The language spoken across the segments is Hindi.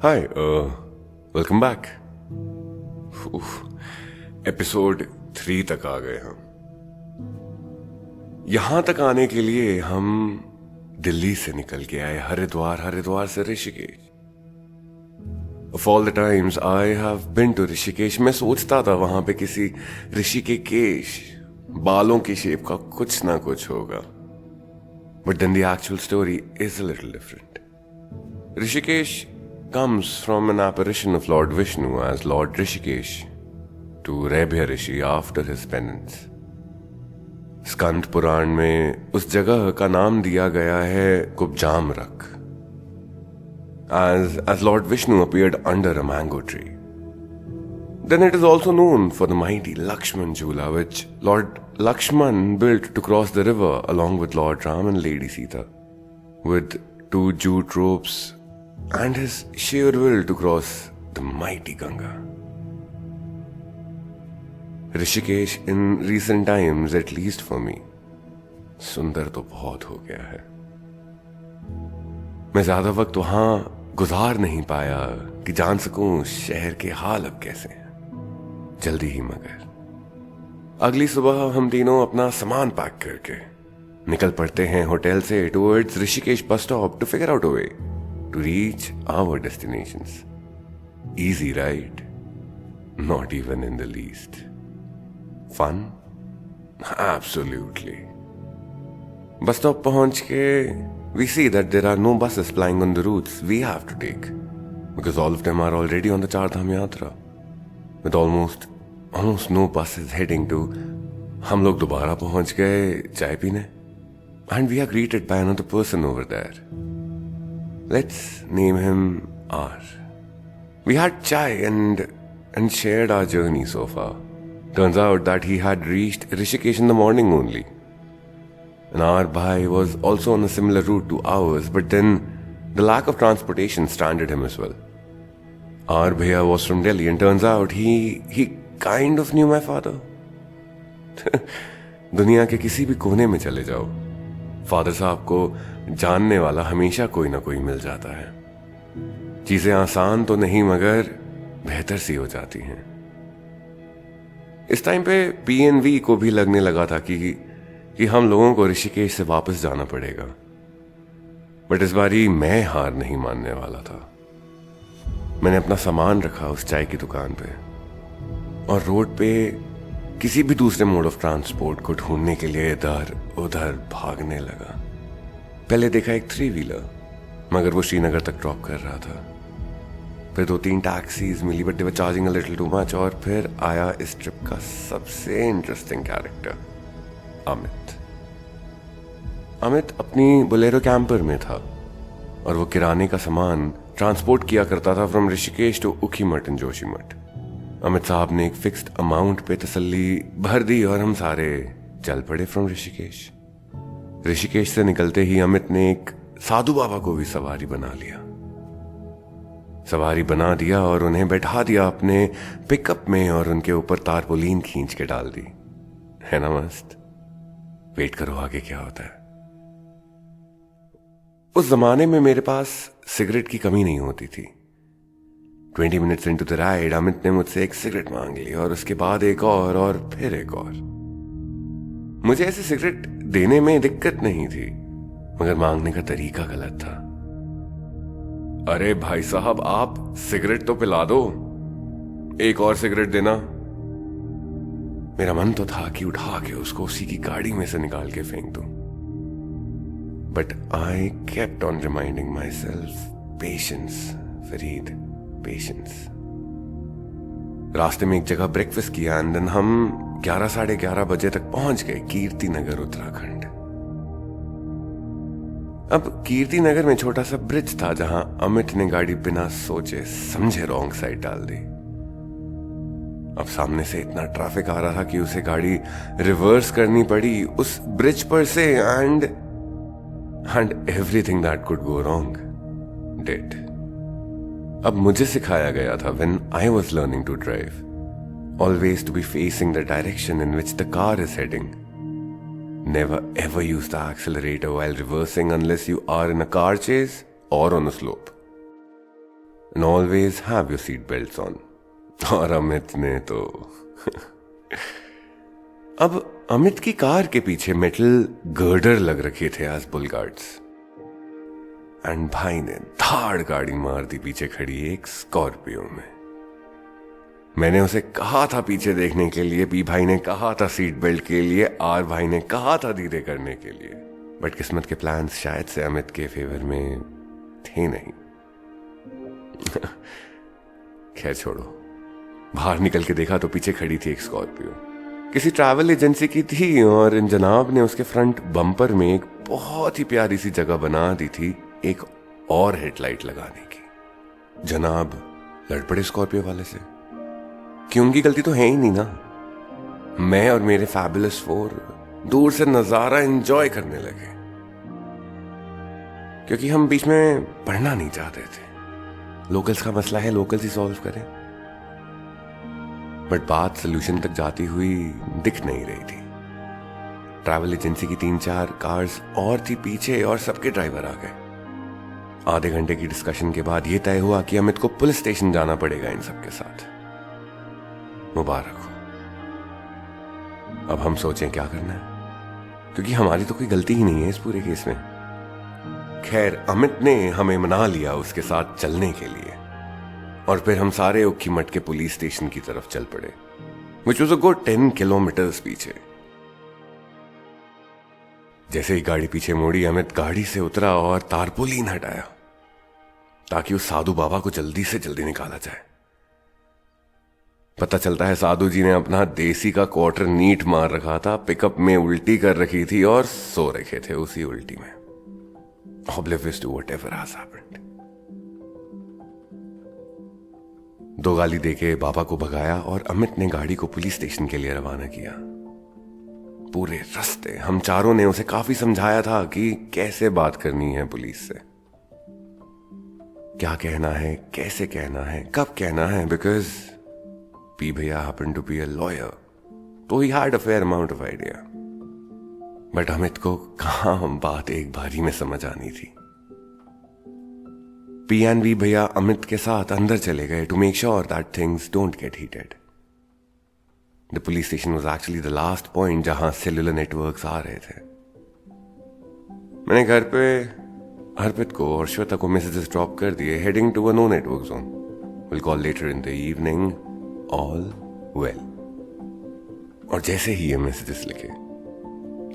Hi welcome back. एपिसोड 3 तक आ गए हम। यहां तक आने के लिए हम दिल्ली से निकल के आए हरिद्वार से Rishikesh. Of all the times I have been to Rishikesh, मैं सोचता था वहां पे किसी ऋषि के केश, बालों की शेप का कुछ ना कुछ होगा। But then the actual story is a little different. Rishikesh comes from an apparition of Lord Vishnu as Lord Rishikesh to Rebhya Rishi after his penance. Skanda Purana में उस जगह का नाम दिया गया है कुब्जामरक, as Lord Vishnu appeared under a mango tree. Then it is also known for the mighty Lakshman Jhula, which Lord Lakshman built to cross the river along with Lord Ram and Lady Sita, with 2 jute ropes and his sheer will to cross the mighty Ganga. Rishikesh in recent times, at least for me, सुंदर तो बहुत हो गया है। मैं ज्यादा वक्त वहां गुजार नहीं पाया कि जान सकूं शहर के हाल अब कैसे हैं। जल्दी ही मगर अगली सुबह हम तीनों अपना सामान पैक करके निकल पड़ते हैं होटल से towards Rishikesh bus stop to figure out a way to reach our destinations. Easy, right? Not even in the least. Fun? Absolutely. Bus stop पहुंच के we see that there are no buses plying on the routes we have to take, because all of them are already on the Char Dham Yatra, with almost no buses heading to. हम लोग दोबारा पहुंच गए चाय पीने, and we are greeted by another person over there. Let's name him R. We had chai and shared our journey so far. Turns out that he had reached Rishikesh in the morning only. And our bhai was also on a similar route to ours, but then the lack of transportation stranded him as well. Our bhaiya was from Delhi, and turns out he kind of knew my father. दुनिया के किसी भी कोने में चले जाओ, फादर साहब को जानने वाला हमेशा कोई ना कोई मिल जाता है। चीजें आसान तो नहीं मगर बेहतर सी हो जाती हैं। इस टाइम पे पीएनवी को भी लगने लगा था कि हम लोगों को ऋषिकेश से वापस जाना पड़ेगा, बट इस बारी मैं हार नहीं मानने वाला था। मैंने अपना सामान रखा उस चाय की दुकान पे और रोड पे किसी भी दूसरे मोड ऑफ ट्रांसपोर्ट को ढूंढने के लिए इधर उधर भागने लगा। पहले देखा एक 3 व्हीलर, मगर वो श्रीनगर तक ड्रॉप कर रहा था। फिर 2-3 टैक्सीज मिली, but they were charging a little too much. और फिर आया इस ट्रिप का सबसे इंटरेस्टिंग कैरेक्टर, अमित। अमित अपनी बोलेरो कैंपर में था और वो किराने का सामान ट्रांसपोर्ट किया करता था from Rishikesh to Ukhimath and Joshimath. Amit साहब ने एक फिक्स्ड अमाउंट पे तसल्ली भर दी और हम सारे चल पड़े फ्रॉम ऋषिकेश। ऋषिकेश से निकलते ही अमित ने एक साधु बाबा को भी सवारी बना दिया और उन्हें बैठा दिया अपने पिकअप में और उनके ऊपर तारपोलिन खींच के डाल दी। है ना मस्त? वेट करो आगे क्या होता है। उस जमाने में मेरे पास सिगरेट की कमी नहीं होती थी। 20 minutes into the ride Amit ने मुझसे एक सिगरेट मांग ली और उसके बाद एक और फिर एक और। मुझे ऐसे सिगरेट देने में दिक्कत नहीं थी, मगर मांगने का तरीका गलत था। अरे भाई साहब, आप सिगरेट तो पिला दो, एक और सिगरेट देना। मेरा मन तो था कि उठा के उसको उसी की गाड़ी में से निकाल के फेंक दूं, but I kept on reminding my self, patience Farid, patience. रास्ते में एक जगह ब्रेकफास्ट किया एंड देन हम 11 साढ़े 11 बजे तक पहुंच गए कीर्ति नगर उत्तराखंड। अब कीर्ति नगर में छोटा सा ब्रिज था जहां अमित ने गाड़ी बिना सोचे समझे रॉन्ग साइड डाल दी। अब सामने से इतना ट्रैफिक आ रहा था कि उसे गाड़ी रिवर्स करनी पड़ी उस ब्रिज पर से and everything that could go wrong did. अब मुझे सिखाया गया था when I was learning to drive, always to be facing the direction in which the car is heading. Never ever use the accelerator while reversing unless you are in a car chase or on a slope. and always have your seat belts on. और अमित ने तो अब अमित की कार के पीछे मेटल गर्डर लग रखे थे एज बुल गार्ड्स, एंड भाई ने धाड़ गाड़ी मार दी पीछे खड़ी एक स्कॉर्पियो में। मैंने उसे कहा था पीछे देखने के लिए, पी भाई ने कहा था सीट बेल्ट के लिए, आर भाई ने कहा था धीरे करने के लिए, बट किस्मत के प्लान्स शायद से अमित के फेवर में थे नहीं। खैर छोड़ो, बाहर निकल के देखा तो पीछे खड़ी थी एक स्कॉर्पियो, किसी ट्रैवल एजेंसी की थी, और इन जनाब ने उसके फ्रंट बम्पर में एक बहुत ही प्यारी सी जगह बना दी थी एक और हेडलाइट लगाने की। जनाब लड़ पड़े स्कॉर्पियो वाले से कि उनकी गलती तो है ही नहीं ना। मैं और मेरे फैबुलस 4 दूर से नजारा एंजॉय करने लगे, क्योंकि हम बीच में पढ़ना नहीं चाहते थे। लोकल्स का मसला है, लोकल्स ही सॉल्व करें। बट बात सोल्यूशन तक जाती हुई दिख नहीं रही थी। ट्रैवल एजेंसी की 3-4 कार्स और थी पीछे, और सबके ड्राइवर आ गए। आधे घंटे की डिस्कशन के बाद यह तय हुआ कि अमित को पुलिस स्टेशन जाना पड़ेगा इन सबके साथ। मुबारक हो। अब हम सोचें क्या करना है, क्योंकि हमारी तो कोई गलती ही नहीं है इस पूरे केस में। खैर अमित ने हमें मना लिया उसके साथ चलने के लिए, और फिर हम सारे उखी मट के पुलिस स्टेशन की तरफ चल पड़े, which was a good 10 kilometres पीछे। जैसे ही गाड़ी पीछे मुड़ी, अमित गाड़ी से उतरा और तारपोलिन हटाया ताकि उस साधु बाबा को जल्दी से जल्दी निकाला जाए। पता चलता है साधु जी ने अपना देसी का क्वार्टर नीट मार रखा था, पिकअप में उल्टी कर रखी थी और सो रखे थे उसी उल्टी में, oblivious to whatever has happened। 2 गाली देके बाबा को भगाया और अमित ने गाड़ी को पुलिस स्टेशन के लिए रवाना किया। पूरे रास्ते हम चारों ने उसे काफी समझाया था कि कैसे बात करनी है पुलिस से, क्या कहना है, कैसे कहना है, कब कहना है, बिकॉज पी भैया happened to be a lawyer, तो he had a fair amount of idea. But Amit को कहां बात एक बारी में समझ आनी थी। पी एंड वी भैया अमित के साथ अंदर चले गए to make sure that things don't get heated. The police station was actually the last point जहां सेलुलर नेटवर्क्स आ रहे थे। मैंने घर पे अर्पित को और श्वेता को मैसेजेस ड्रॉप कर दिए, heading to a no network zone, will call later in the evening, all well. और जैसे ही ये मैसेजेस लिखे,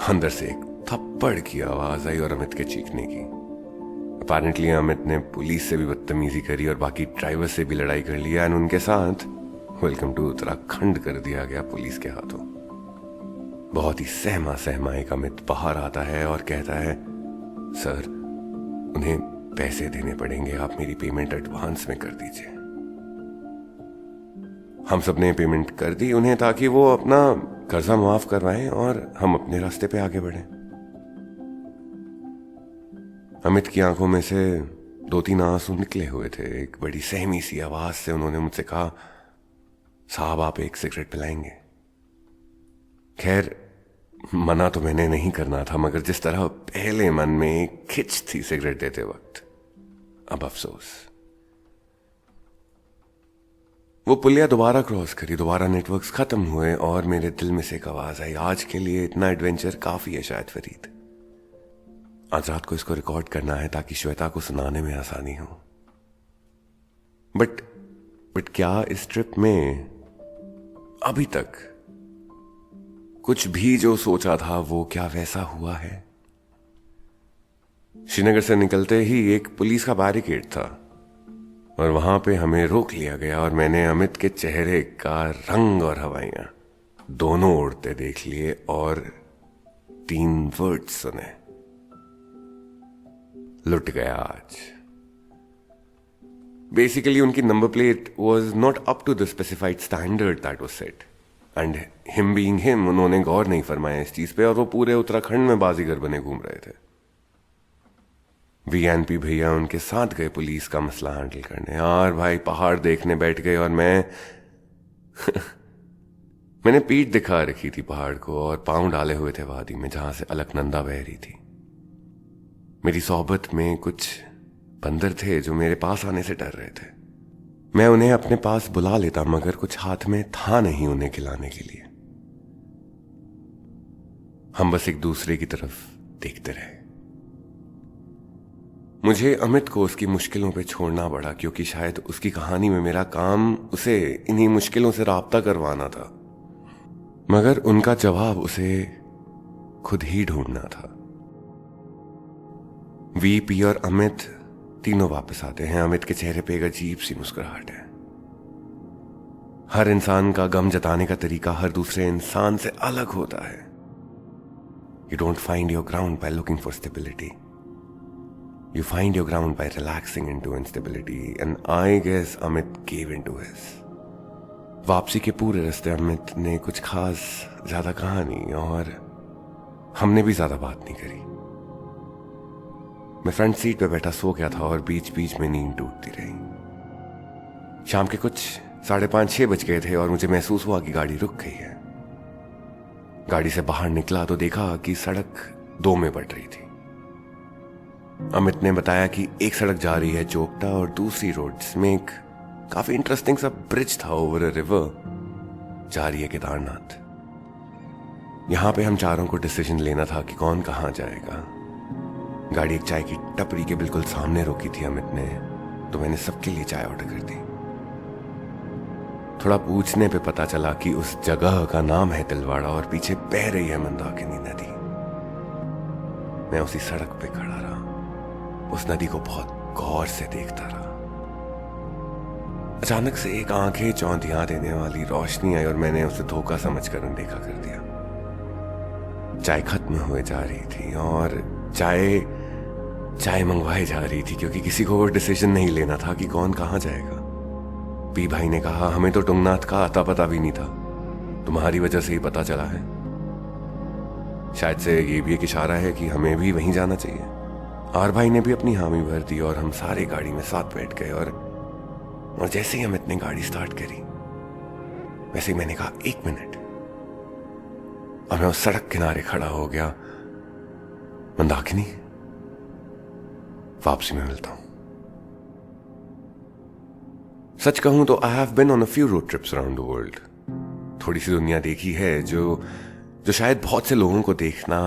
अंदर से एक थप्पड़ की आवाज आई और अमित के चीखने की। अपेरेंटली अमित ने पुलिस से भी बदतमीजी करी और बाकी ड्राइवर से भी लड़ाई कर लिया, एंड उनके साथ वेलकम टू उत्तराखंड कर दिया गया पुलिस के हाथों। बहुत ही सहमा सहमा एक अमित बाहर आता है और कहता है, सर उन्हें पैसे देने पड़ेंगे, आप मेरी पेमेंट एडवांस में कर दीजिए। हम सब ने पेमेंट कर दी उन्हें ताकि वो अपना कर्जा माफ करवाएं और हम अपने रास्ते पे आगे बढ़ें। अमित की आंखों में से 2-3 आंसू निकले हुए थे। एक बड़ी सहमी सी आवाज से उन्होंने मुझसे कहा, साहब आप एक सिगरेट पिलाएंगे? खैर मना तो मैंने नहीं करना था, मगर जिस तरह पहले मन में एक खिंच थी सिगरेट देते वक्त, अब अफसोस। वो पुलिया दोबारा क्रॉस करी, दोबारा नेटवर्क्स खत्म हुए और मेरे दिल में से एक आवाज आई, आज के लिए इतना एडवेंचर काफी है शायद फरीद। आज रात को इसको रिकॉर्ड करना है ताकि श्वेता को सुनाने में आसानी हो। बट क्या इस ट्रिप में अभी तक कुछ भी जो सोचा था वो क्या वैसा हुआ है? श्रीनगर से निकलते ही एक पुलिस का बैरिकेड था और वहां पे हमें रोक लिया गया और मैंने अमित के चेहरे का रंग और हवाइयां दोनों उड़ते देख लिए और 3 वर्ड्स सुने, लुट गया आज। बेसिकली उनकी number plate was not up to the specified standard that was set, and him being him उन्होंने गौर नहीं फरमाया इस चीज पे और वो पूरे उत्तराखंड में बाजीगर बने घूम रहे थे। वीएनपी भैया उनके साथ गए पुलिस का मसला हैंडल करने, और भाई पहाड़ देखने बैठ गए और मैंने पीठ दिखा रखी थी पहाड़ को और पांव डाले हुए थे वादी में जहां से अलकनंदा बह रही थी। मेरी सोहबत में कुछ बंदर थे जो मेरे पास आने से डर रहे थे। मैं उन्हें अपने पास बुला लेता, मगर कुछ हाथ में था नहीं उन्हें खिलाने के लिए। हम बस एक दूसरे की तरफ देखते रहे। मुझे अमित को उसकी मुश्किलों पे छोड़ना पड़ा, क्योंकि शायद उसकी कहानी में मेरा काम उसे इन्हीं मुश्किलों से राब्ता करवाना था, मगर उनका जवाब उसे खुद ही ढूंढना था। वीपी और अमित तीनों वापस आते हैं। अमित के चेहरे पे एक अजीब सी मुस्कुराहट है। हर इंसान का गम जताने का तरीका हर दूसरे इंसान से अलग होता है। You don't find your ground by looking for stability. You find your ground by relaxing into instability. And I guess Amit gave into his. वापसी के पूरे रास्ते अमित ने कुछ खास ज्यादा कहा नहीं, और हमने भी ज्यादा बात नहीं करी। मैं फ्रंट सीट पे बैठा सो गया था और बीच बीच में नींद टूटती रही। शाम के कुछ 5:30-6 बज गए थे और मुझे महसूस हुआ कि गाड़ी रुक गई है। गाड़ी से बाहर निकला तो देखा कि सड़क 2 में बट रही थी। अमित ने बताया कि एक सड़क जा रही है चोपटा और दूसरी रोड जिसमें एक काफी इंटरेस्टिंग सा ब्रिज था ओवर अ रिवर, जा रही है केदारनाथ। यहां पे हम चारों को डिसीजन लेना था कि कौन कहां जाएगा। गाड़ी एक चाय की टपरी के बिल्कुल सामने रोकी थी अमित ने, तो मैंने सबके लिए चाय ऑर्डर कर दी। थोड़ा पूछने पे पता चला कि उस जगह का नाम है तिलवाड़ा और पीछे बह रही है मंदाकिनी नदी। मैं उसी सड़क पे खड़ा रहा, उस नदी को बहुत गौर से देखता रहा। अचानक से एक आंखें चौंधियां देने वाली रोशनी आई और मैंने उसे धोखा समझकर अनदेखा कर दिया। चाय खत्म हुए जा रही थी और चाय मंगवाई जा रही थी, क्योंकि किसी को वो डिसीजन नहीं लेना था कि कौन कहां जाएगा। पी भाई ने कहा, हमें तो टुंगनाथ का आता पता भी नहीं था, तुम्हारी वजह से ही पता चला है। शायद से ये भी एक इशारा है कि हमें भी वहीं जाना चाहिए। आर भाई ने भी अपनी हामी भर दी और हम सारे गाड़ी में साथ बैठ गए। और जैसे ही अमित ने गाड़ी स्टार्ट करी, वैसे ही मैंने कहा 1 मिनट, और मैं उस सड़क किनारे खड़ा हो गया। मंदाकिनी, वापसी में मिलता हूं। सच कहूं तो I have been on a few road trips around the world. थोड़ी सी दुनिया देखी है जो शायद बहुत से लोगों को देखना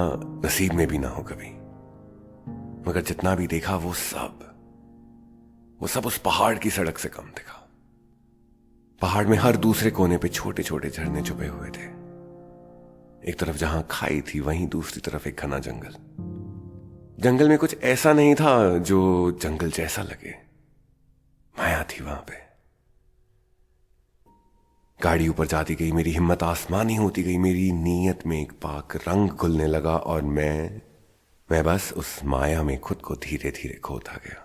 नसीब में भी ना हो कभी, मगर जितना भी देखा वो सब उस पहाड़ की सड़क से कम दिखा। पहाड़ में हर दूसरे कोने पे छोटे छोटे झरने छुपे हुए थे। एक तरफ जहां खाई थी, वहीं दूसरी तरफ एक घना जंगल। जंगल में कुछ ऐसा नहीं था जो जंगल जैसा लगे, माया थी वहां पे। गाड़ी ऊपर जाती गई, मेरी हिम्मत आसमानी होती गई, मेरी नीयत में एक पाक रंग घुलने लगा और मैं बस उस माया में खुद को धीरे धीरे खोता गया।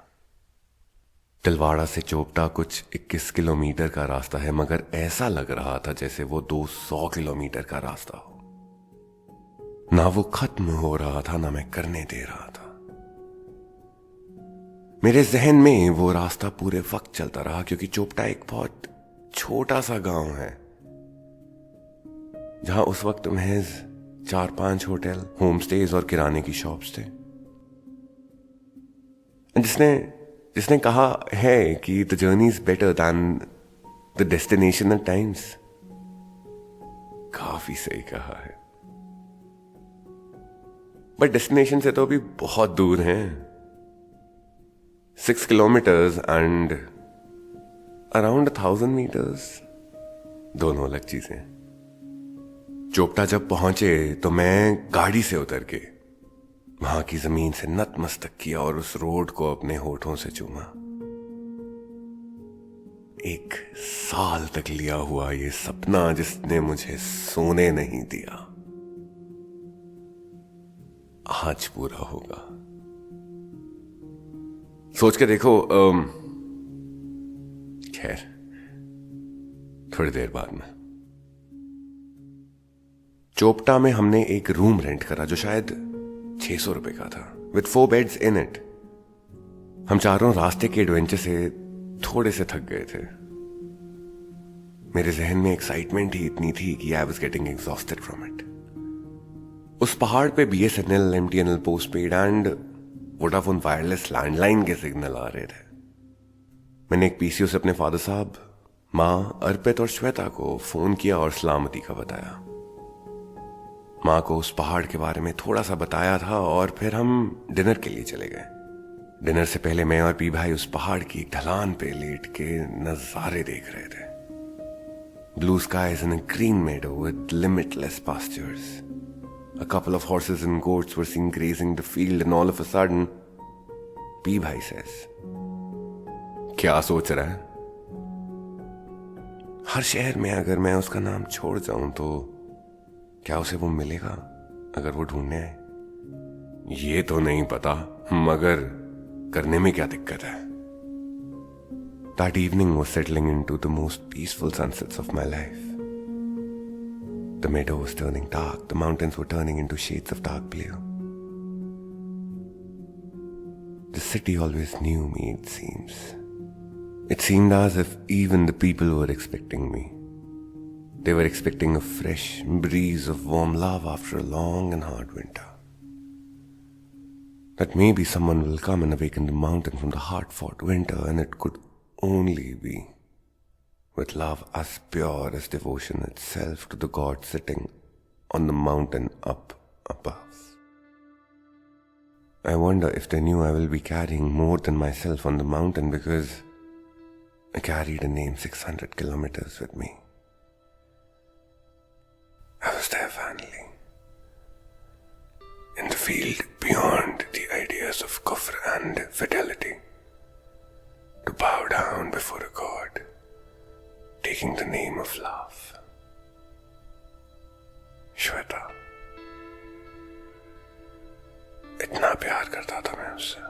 तिलवाड़ा से चोपटा कुछ 21 किलोमीटर का रास्ता है, मगर ऐसा लग रहा था जैसे वो 200 किलोमीटर का रास्ता हो। ना वो खत्म हो रहा था, ना मैं करने दे रहा था। मेरे जहन में वो रास्ता पूरे वक्त चलता रहा, क्योंकि चोपटा एक बहुत छोटा सा गांव है जहां उस वक्त महज 4-5 होटल, होम स्टेज और किराने की शॉप्स थे। जिसने कहा है कि the journey is better than the destination eight times, काफी सही कहा है। बट डेस्टिनेशन से तो अभी बहुत दूर हैं। 6 किलोमीटर्स एंड अराउंड 1000 मीटर्स, दोनों अलग चीजें। चोपटा जब पहुंचे तो मैं गाड़ी से उतर के वहां की जमीन से नतमस्तक किया और उस रोड को अपने होठों से चूमा। 1 साल तक लिया हुआ ये सपना जिसने मुझे सोने नहीं दिया, आज पूरा होगा। सोच के देखो, खैर थोड़ी देर बाद में चोपटा में हमने एक रूम रेंट करा जो शायद 600 रुपए का था, विद 4 बेड्स इन इट। हम चारों रास्ते के एडवेंचर से थोड़े से थक गए थे। मेरे जहन में एक्साइटमेंट ही इतनी थी कि I was getting exhausted from it. उस पहाड़ पे BSNL, MTNL post paid and Vodafone wireless landline के सिग्नल आ रहे थे। मैंने एक पीसीओ से अपने फादर साहब, माँ, अर्पित और श्वेता को फोन किया और सलामती का बताया। माँ को उस पहाड़ के बारे में थोड़ा सा बताया था और फिर हम डिनर के लिए चले गए। डिनर से पहले मैं और पी भाई उस पहाड़ की एक ढलान पे लेट के नजारे देख रहे थे। Blue skies and a green meadow with limitless pastures. A couple of horses and goats were seen grazing the field and all of a sudden, P भाई says, क्या सोच रहा है? हर शहर में अगर मैं उसका नाम छोड़ जाऊं तो क्या उसे वो मिलेगा अगर वो ढूंढने आए? ये तो नहीं पता, मगर करने में क्या दिक्कत है? That evening was settling into the most peaceful sunsets of my life. The meadow was turning dark, the mountains were turning into shades of dark blue. The city always knew me, it seems. It seemed as if even the people were expecting me. They were expecting a fresh breeze of warm love after a long and hard winter. That maybe someone will come and awaken the mountain from the hard-fought winter, and it could only be with love as pure as devotion itself to the God sitting on the mountain up above. I wonder if they knew I will be carrying more than myself on the mountain, because I carried a name 600 kilometers with me. I was there finally, in the field beyond the ideas of kufr and fidelity, to bow down before a God, taking the name of love. Shweta, इतना प्यार करता था मैं उससे।